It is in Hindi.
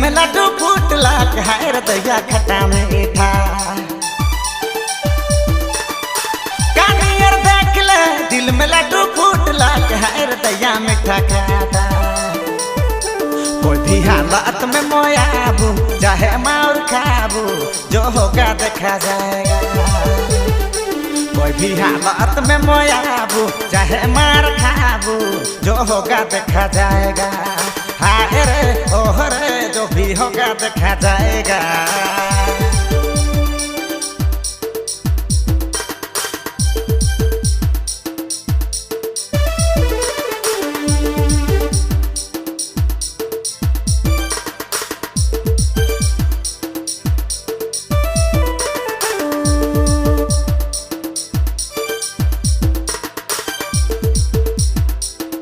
में लड्डू फूटला हाय दैया खट्टा मीठा कानियर देख ले दिल में लड्डू फूटला हाय दैया मीठा खाता कोई भी हालत में मोयाबू चाहे मार खाबू जो होगा देखा जाएगा कोई भी हालत में मोयाबू चाहे मार खाबू जो होगा देखा जाएगा हाय रे ओह रे जो भी होगा देखा जाएगा।